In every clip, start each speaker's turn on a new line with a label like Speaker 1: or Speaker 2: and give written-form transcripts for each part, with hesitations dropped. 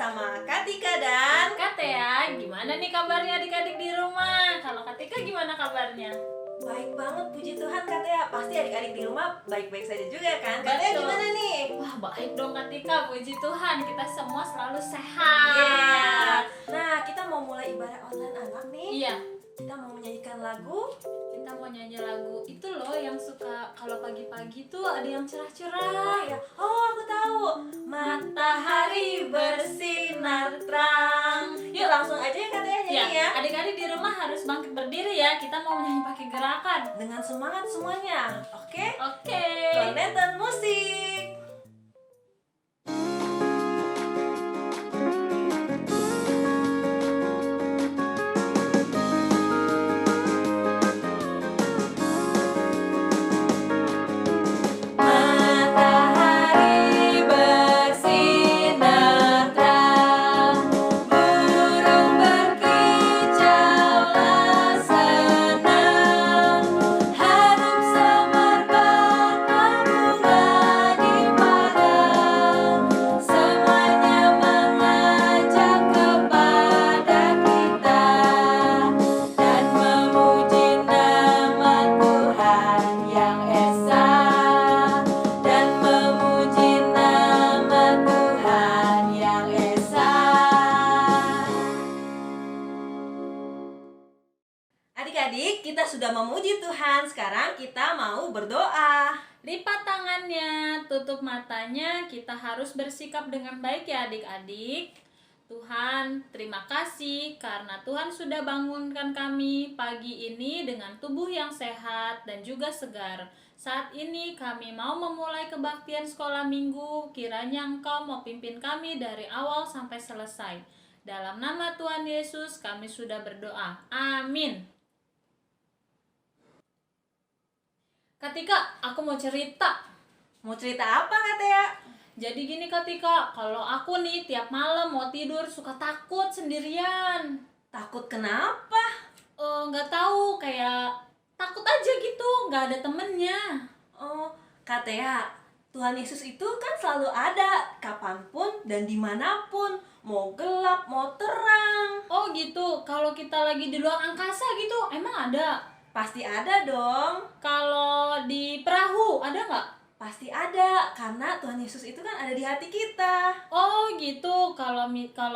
Speaker 1: bersama Katika dan
Speaker 2: Katea, gimana nih kabarnya adik-adik di rumah? Kalau Katika gimana kabarnya?
Speaker 1: baik banget, puji Tuhan Katea. Pasti adik-adik di rumah baik-baik saja juga kan? Katea
Speaker 2: Betul.
Speaker 1: gimana nih?
Speaker 2: Wah, baik dong Katika, puji Tuhan. Kita semua selalu
Speaker 1: Yeah.
Speaker 2: sehat.
Speaker 1: Nah, kita mau mulai ibadah online anak nih.
Speaker 2: Iya,
Speaker 1: Kita mau menyanyikan lagu.
Speaker 2: kita mau nyanyi lagu itu loh yang suka kalau pagi-pagi tuh ada yang
Speaker 1: Oh
Speaker 2: cerah-cerah.
Speaker 1: ya, aku tahu. Matahari bersinar terang. Yuk langsung aja ya Katea nyanyi ya.
Speaker 2: Adik-adik di rumah harus bangkit berdiri ya. Kita mau menyanyi pakai gerakan.
Speaker 1: Dengan semangat semuanya. Oke?
Speaker 2: Oke.
Speaker 1: Planetan musik. Matahari bersinar terang, burung berkicaulah senang, harum semerbak bunga di padang, semuanya mengajak kepada kita dan memuji nama Tuhan yang esa, dan memuji nama Tuhan yang esa. Adik-adik, kita sudah memuji Tuhan. Sekarang kita mau berdoa.
Speaker 2: Lipat tangannya, tutup matanya, kita harus bersikap dengan baik ya adik-adik. Tuhan, terima kasih karena Tuhan sudah bangunkan kami pagi ini dengan tubuh yang sehat dan juga segar. Saat ini kami mau memulai kebaktian sekolah minggu, kiranya Engkau mau pimpin kami dari awal sampai selesai. Dalam nama Tuhan Yesus kami sudah berdoa. Amin. Katika, aku mau cerita.
Speaker 1: Mau cerita apa Katea?
Speaker 2: Jadi gini Katika, kalau aku nih tiap malam mau tidur suka takut sendirian.
Speaker 1: Takut kenapa?
Speaker 2: Nggak tahu, kayak takut aja gitu, nggak ada temennya.
Speaker 1: Oh, Katea, Tuhan Yesus itu kan selalu ada, kapanpun dan dimanapun, mau gelap, mau terang.
Speaker 2: Oh gitu, kalau kita lagi di luar angkasa gitu, emang ada?
Speaker 1: Pasti ada dong,
Speaker 2: Kalau di perahu, ada nggak?
Speaker 1: pasti ada, karena Tuhan Yesus itu kan ada di hati kita.
Speaker 2: Oh gitu, kalau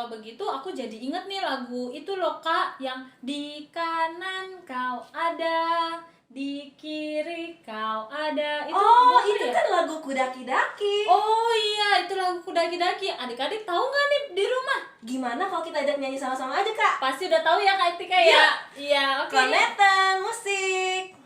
Speaker 2: begitu aku jadi inget nih lagu itu loh Kak, yang di kanan kau ada, di kiri kau ada. Itu
Speaker 1: Oh,
Speaker 2: bukan
Speaker 1: itu
Speaker 2: ya?
Speaker 1: kan lagu Kudaki-daki.
Speaker 2: Oh iya, itu lagu Kudaki-Daki. Adik-adik tahu nggak nih di rumah?
Speaker 1: Gimana kalau kita ajak nyanyi sama-sama aja, Kak?
Speaker 2: Pasti udah tahu ya Kak Tika ya? Iya, oke.
Speaker 1: Planetan musik.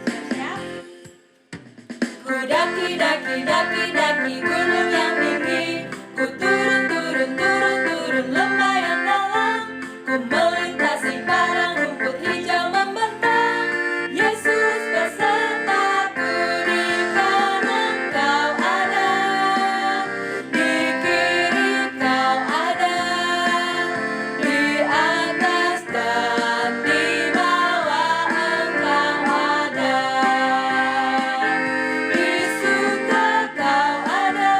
Speaker 1: Siap-siap. Kudaki daki daki daki gunung yang tinggi, ku turun turun turun turun lembah yang dalam, ku melintasi padang rumput hijau membentang. Yesus besertaku, di kanan kau ada, di kiri kau ada, di atas dan di bawah engkau ada. Di surga kau ada,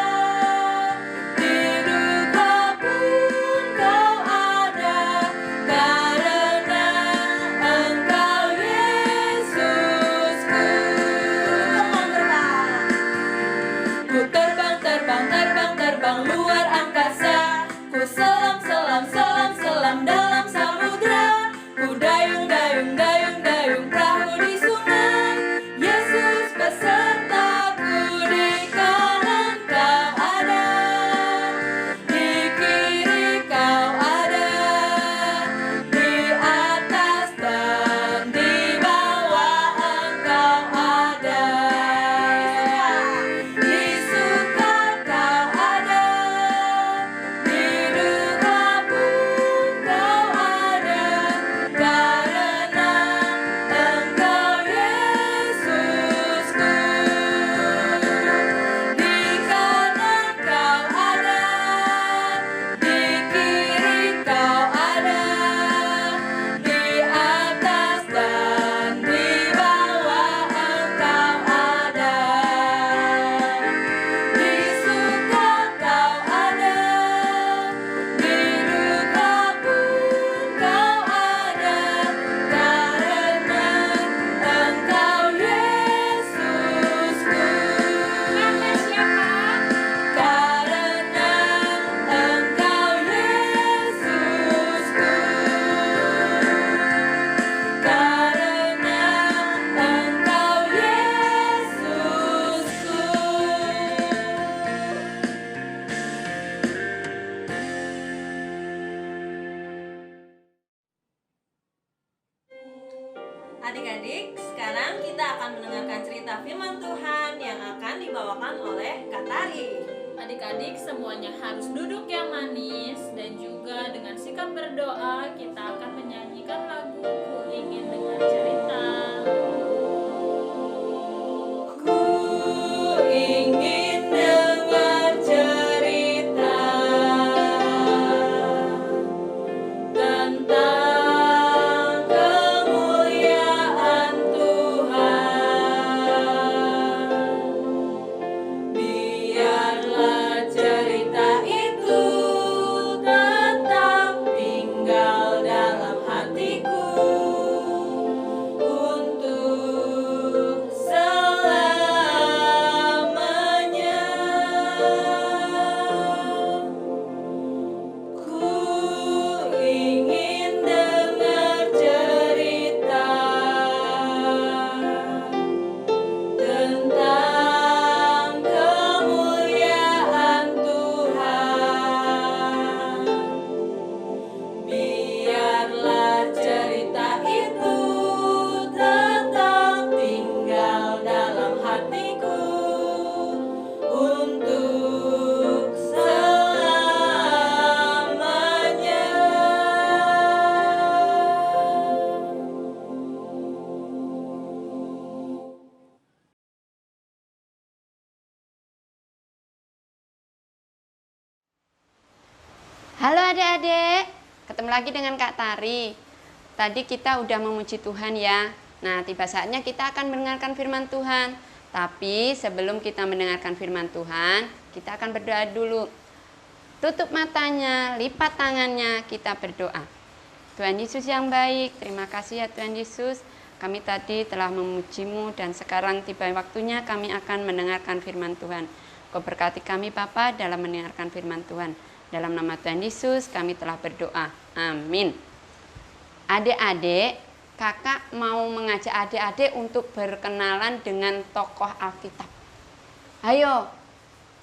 Speaker 1: Kak Tari.
Speaker 2: Adik-adik semuanya harus duduk yang manis dan juga dengan sikap berdoa kita akan menyanyikan lagu Ku Ingin Dengar Cerita.
Speaker 1: Ku ingin dengar cerita tentang kemuliaan Tuhan. Biarlah cerita itu tetap tinggal dalam hatiku untuk selamanya. Ku ingin dengar cerita tentang kemuliaan Tuhan. Biarlah cerita itu tetap tinggal dalam hatiku untuk selamanya.
Speaker 3: Halo adik-adik, ketemu lagi dengan Kak Tari. Tadi kita udah memuji Tuhan ya. Nah, tiba saatnya kita akan mendengarkan firman Tuhan. Tapi sebelum kita mendengarkan firman Tuhan, kita akan berdoa dulu. Tutup matanya, lipat tangannya, kita berdoa. Tuhan Yesus yang baik, terima kasih ya Tuhan Yesus. Kami tadi telah memuji-Mu dan sekarang tiba waktunya kami akan mendengarkan firman Tuhan. Kau berkati kami Bapa dalam mendengarkan firman Tuhan. Dalam nama Tuhan Yesus kami telah berdoa. Amin. Adik-adik, kakak mau mengajak adik-adik untuk berkenalan dengan tokoh Alkitab. Ayo,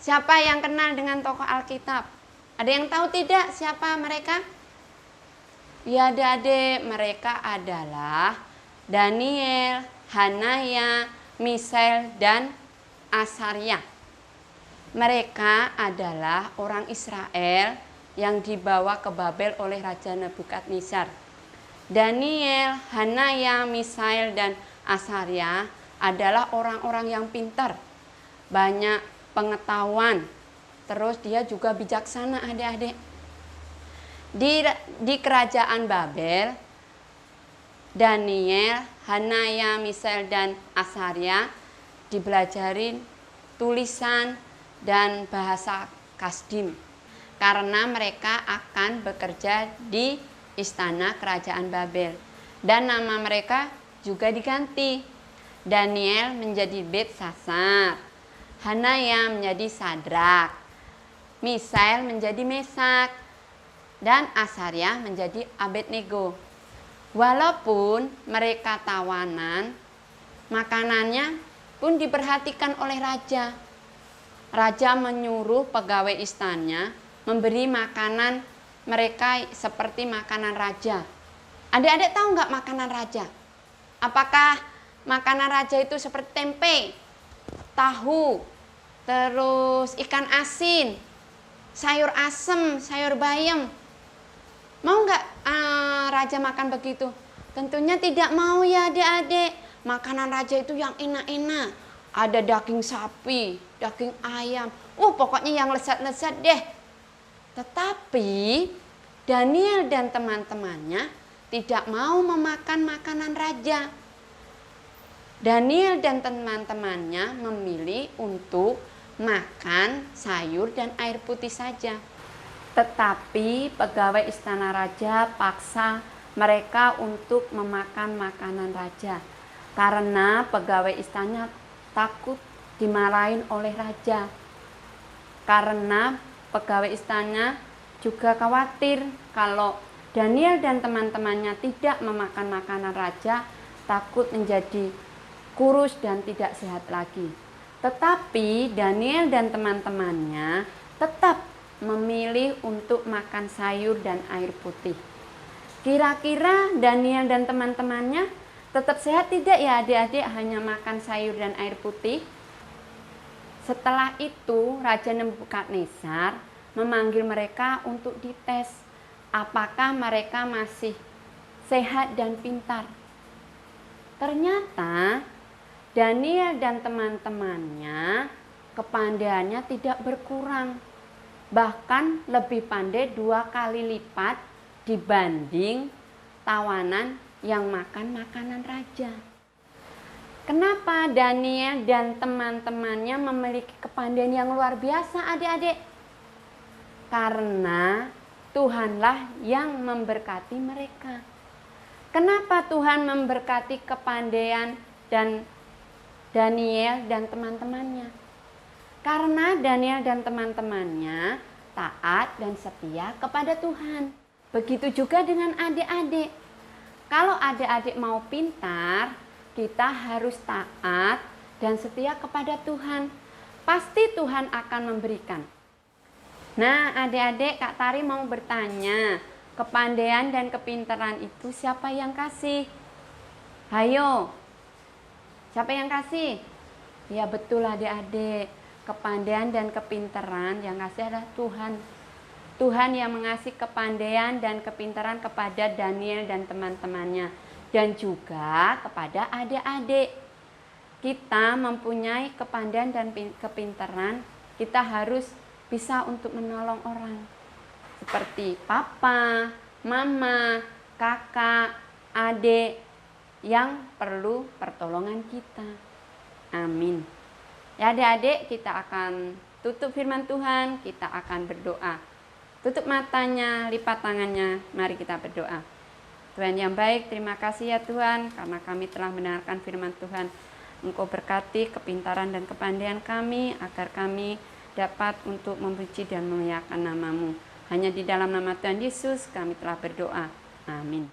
Speaker 3: siapa yang kenal dengan tokoh Alkitab? Ada yang tahu tidak siapa mereka? Ya adik-adik, mereka adalah Daniel, Hanaya, Misael, dan Asaria. Mereka adalah orang Israel yang dibawa ke Babel oleh Raja Nebukadnezar. Daniel, Hanaya, Misael, dan Asaria adalah orang-orang yang pintar, banyak pengetahuan, terus dia juga bijaksana adik-adik. Di kerajaan Babel, Daniel, Hanaya, Misael, dan Asaria dibelajarin tulisan dan bahasa Kasdim karena mereka akan bekerja di istana kerajaan Babel dan nama mereka juga diganti. Daniel menjadi Belsasar, Hanaya menjadi Sadrak, Misael menjadi Mesak, dan Asaria menjadi Abednego. Walaupun mereka tawanan, makanannya pun diperhatikan oleh raja. Raja menyuruh pegawai istananya memberi makanan mereka seperti makanan raja. Adik-adik tahu nggak makanan raja? Apakah makanan raja itu seperti tempe, tahu, terus ikan asin, sayur asem, sayur bayam? Mau nggak raja makan begitu? Tentunya tidak mau ya adik-adik. Makanan raja itu yang enak-enak. Ada daging sapi, daging ayam. Pokoknya yang lezat-lezat deh. Tetapi Daniel dan teman-temannya tidak mau memakan makanan raja. Daniel dan teman-temannya memilih untuk makan sayur dan air putih saja. Tetapi pegawai istana raja paksa mereka untuk memakan makanan raja. Karena pegawai istana takut dimarahin oleh raja. Karena pegawai istana juga khawatir kalau Daniel dan teman-temannya tidak memakan makanan raja, takut menjadi kurus dan tidak sehat lagi. Tetapi Daniel dan teman-temannya tetap memilih untuk makan sayur dan air putih. Kira-kira Daniel dan teman-temannya tetap sehat tidak ya adik-adik hanya makan sayur dan air putih? Setelah itu Raja Nebukadnezar memanggil mereka untuk dites apakah mereka masih sehat dan pintar. Ternyata Daniel dan teman-temannya kepandaiannya tidak berkurang, bahkan lebih pandai 2 kali lipat dibanding tawanan yang makan makanan raja. Kenapa Daniel dan teman-temannya memiliki kepandaian yang luar biasa, adik-adik? Karena Tuhanlah yang memberkati mereka. Kenapa Tuhan memberkati kepandaian dan Daniel dan teman-temannya? Karena Daniel dan teman-temannya taat dan setia kepada Tuhan. Begitu juga dengan adik-adik. Kalau adik-adik mau pintar, kita harus taat dan setia kepada Tuhan. Pasti Tuhan akan memberikan. Nah, adik-adik, Kak Tari mau bertanya, kepandaian dan kepintaran itu siapa yang kasih? Hayo, siapa yang kasih? Ya betul adik-adik, kepandaian dan kepintaran yang kasih adalah Tuhan. Tuhan yang mengasih kepandaian dan kepintaran kepada Daniel dan teman-temannya. Dan juga kepada adik-adik. Kita mempunyai kepandaian dan kepintaran, kita harus bisa untuk menolong orang. Seperti papa, mama, kakak, adik yang perlu pertolongan kita. Amin. Ya adik-adik, kita akan tutup firman Tuhan, kita akan berdoa. Tutup matanya, lipat tangannya, mari kita berdoa. Tuhan yang baik, terima kasih ya Tuhan, karena kami telah mendengarkan firman Tuhan. Engkau berkati kepintaran dan kepandaian kami, agar kami dapat untuk memuji dan memuliakan nama-Mu. Hanya di dalam nama Tuhan Yesus kami telah berdoa. Amin.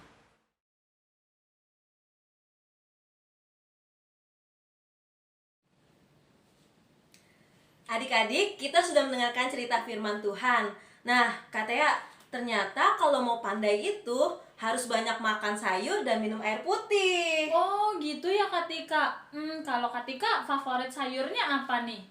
Speaker 1: Adik-adik, kita sudah mendengarkan cerita firman Tuhan. Nah, katanya ternyata kalau mau pandai itu harus banyak makan sayur dan minum air putih.
Speaker 2: Oh gitu ya Kak Tika. Kalau Kak Tika favorit sayurnya apa nih?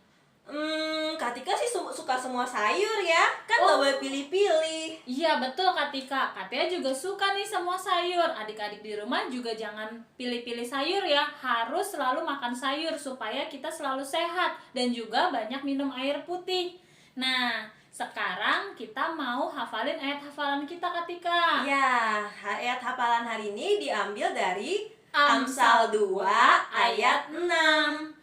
Speaker 1: Kak Tika sih suka semua sayur ya, kan nggak boleh pilih-pilih.
Speaker 2: Iya betul Kak Tika. Kak Tia juga suka nih semua sayur. Adik-adik di rumah juga jangan pilih-pilih sayur ya. Harus selalu makan sayur supaya kita selalu sehat dan juga banyak minum air putih. Nah, sekarang kita mau hafalin ayat hafalan kita Kak Tika.
Speaker 1: Ya, ayat hafalan hari ini diambil dari Amsal 2 ayat 6.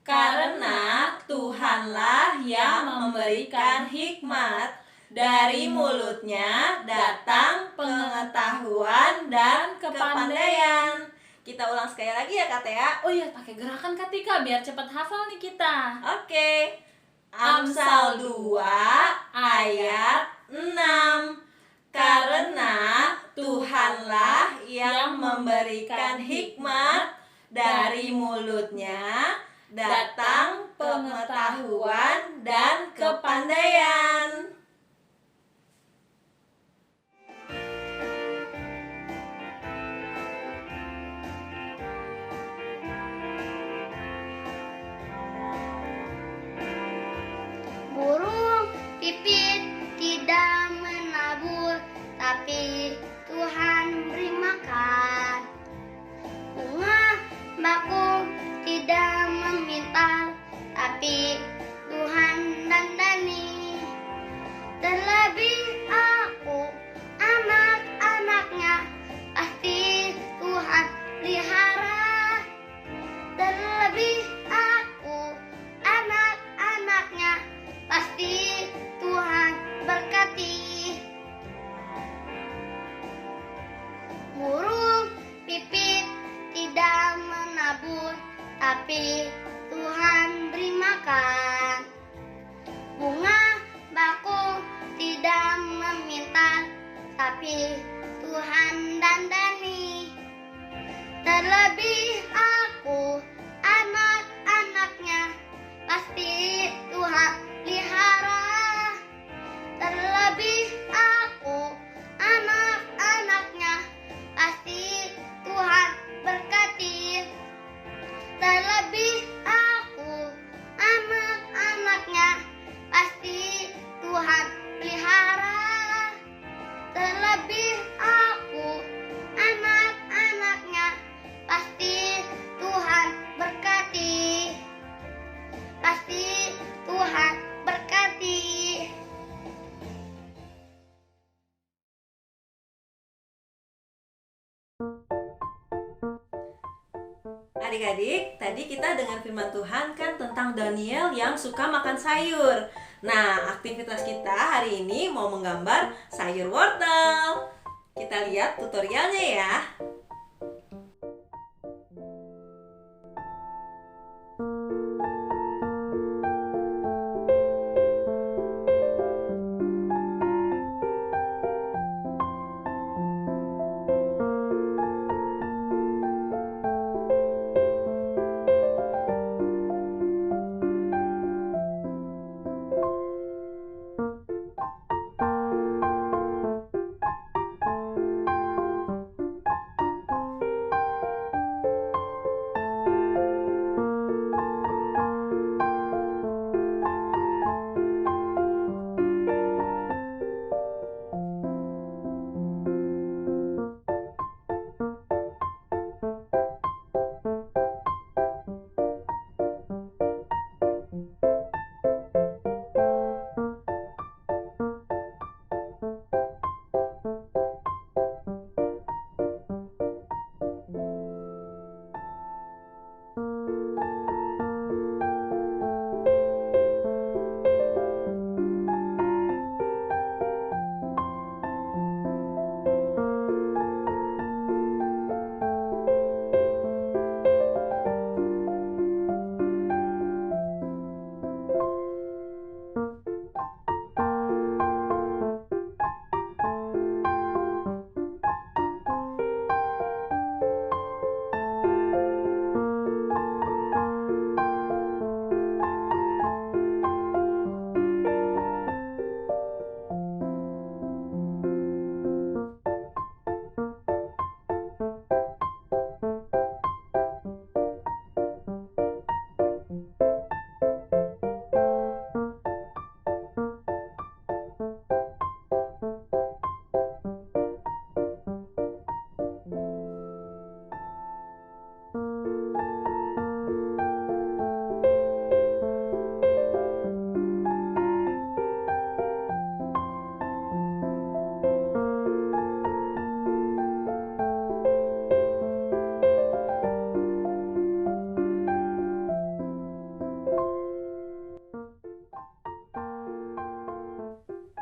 Speaker 1: Karena Tuhanlah yang memberikan hikmat, dari mulutnya datang pengetahuan dan kepandaian. Kita ulang sekali lagi ya Kak Tea.
Speaker 2: Oh iya, pakai gerakan Kak Tika biar cepat hafal nih kita.
Speaker 1: Oke. Amsal 2 ayat 6. Karena Tuhanlah yang memberikan hikmat, dari mulutnya datang pengetahuan dan kepandaian.
Speaker 4: Burung pipit tidak menabur, tapi Tuhan beri makan. Bunga bakung tidak memintal, tapi Tuhan
Speaker 1: Adik-adik, tadi kita dengar firman Tuhan kan tentang Daniel yang suka makan sayur. Nah, aktivitas kita hari ini mau menggambar sayur wortel. Kita lihat tutorialnya ya.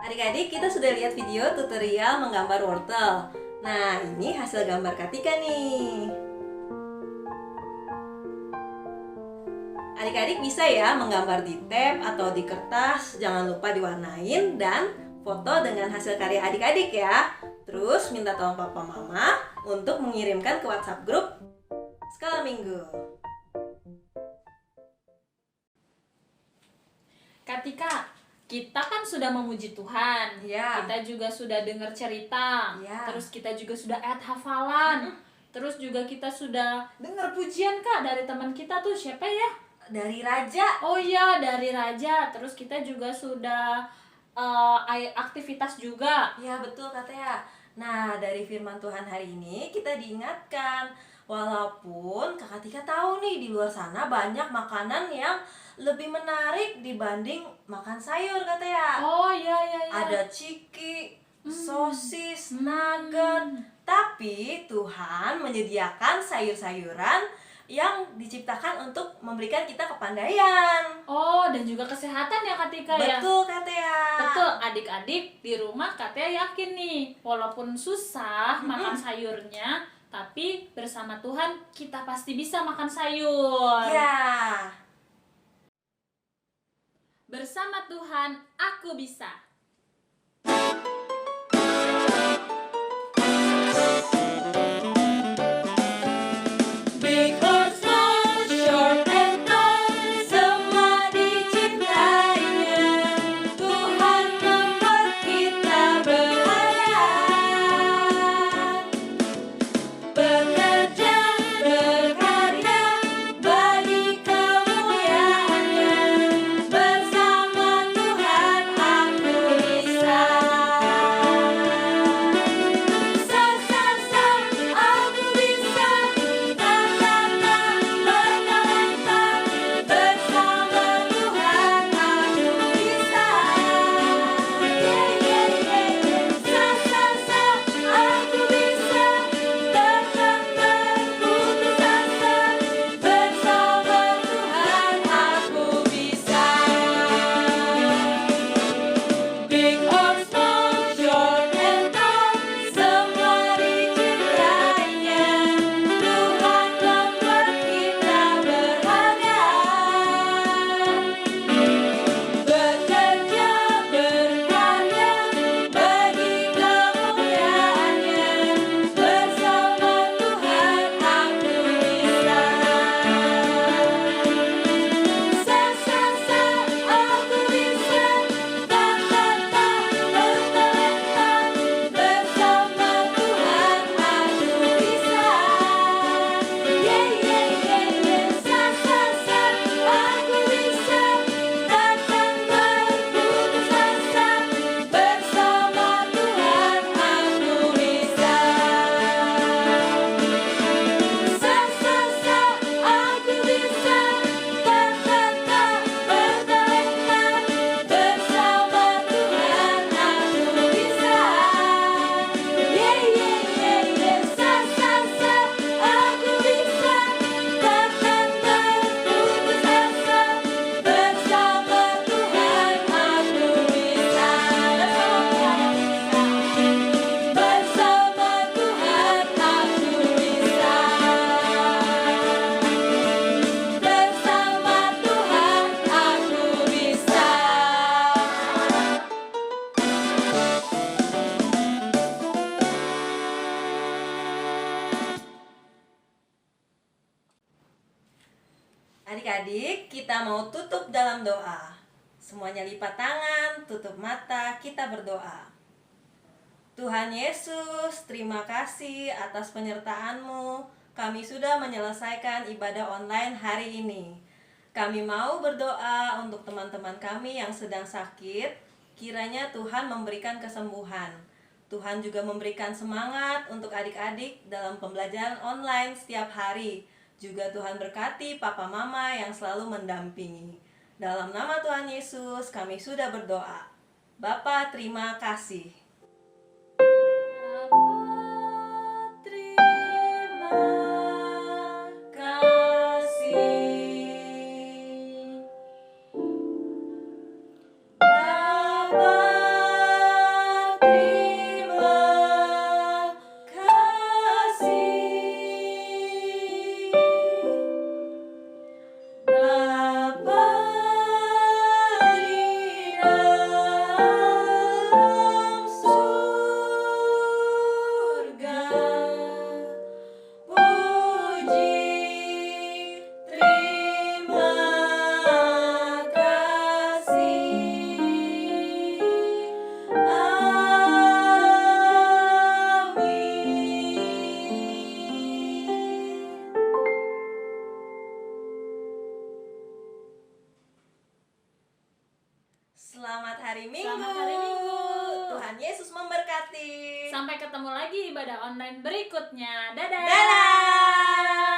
Speaker 1: Adik-adik, kita sudah lihat video tutorial menggambar wortel. Nah, ini hasil gambar Katika nih. Adik-adik bisa ya menggambar di tab atau di kertas, jangan lupa diwarnain dan foto dengan hasil karya adik-adik ya. Terus minta tolong papa mama untuk mengirimkan ke WhatsApp grup Skala Minggu.
Speaker 2: Katika, kita kan sudah memuji Tuhan.
Speaker 1: Ya.
Speaker 2: Kita juga sudah dengar cerita.
Speaker 1: Ya.
Speaker 2: Terus kita juga sudah ayat hafalan. Terus juga kita sudah dengar pujian Kak dari teman kita tuh, siapa ya?
Speaker 1: Dari Raja.
Speaker 2: Oh iya, dari Raja. Terus kita juga sudah aktivitas juga.
Speaker 1: Ya betul katanya. Nah, dari firman Tuhan hari ini kita diingatkan, walaupun Kakak Tika tahu nih di luar sana banyak makanan yang lebih menarik dibanding makan sayur katanya.
Speaker 2: Oh iya iya iya.
Speaker 1: Ada ciki, sosis, nugget. Tapi Tuhan menyediakan sayur-sayuran yang diciptakan untuk memberikan kita kepandaian.
Speaker 2: Oh, dan juga kesehatan ya Katika ya.
Speaker 1: Betul katanya.
Speaker 2: Betul, adik-adik di rumah katanya yakin nih, walaupun susah makan sayurnya, tapi bersama Tuhan kita pasti bisa makan sayur.
Speaker 1: Ya.
Speaker 2: Bersama Tuhan aku bisa. Big or small, short and tall, semua diciptainya. Tuhan membuat kita berharga. Bekerja, berkarya, bagi kemuliaannya. Bersama Tuhan aku
Speaker 1: Adik-adik, kita mau tutup dalam doa. Semuanya lipat tangan, tutup mata, kita berdoa. Tuhan Yesus, terima kasih atas penyertaan-Mu. Kami sudah menyelesaikan ibadah online hari ini. Kami mau berdoa untuk teman-teman kami yang sedang sakit. Kiranya Tuhan memberikan kesembuhan. Tuhan juga memberikan semangat untuk adik-adik dalam pembelajaran online setiap hari. Juga Tuhan berkati papa mama yang selalu mendampingi. Dalam nama Tuhan Yesus kami sudah berdoa. Bapa, terima kasih. Bapa, terima kasih. Bapa, terima kasih. Bapa di dalam surga, puji terima kasih. Amin. Selamat hari Minggu.
Speaker 2: Selamat hari Minggu.
Speaker 1: Tuhan Yesus memberkati.
Speaker 2: Sampai ketemu lagi ibadah online berikutnya. Dadah.
Speaker 1: Dadah.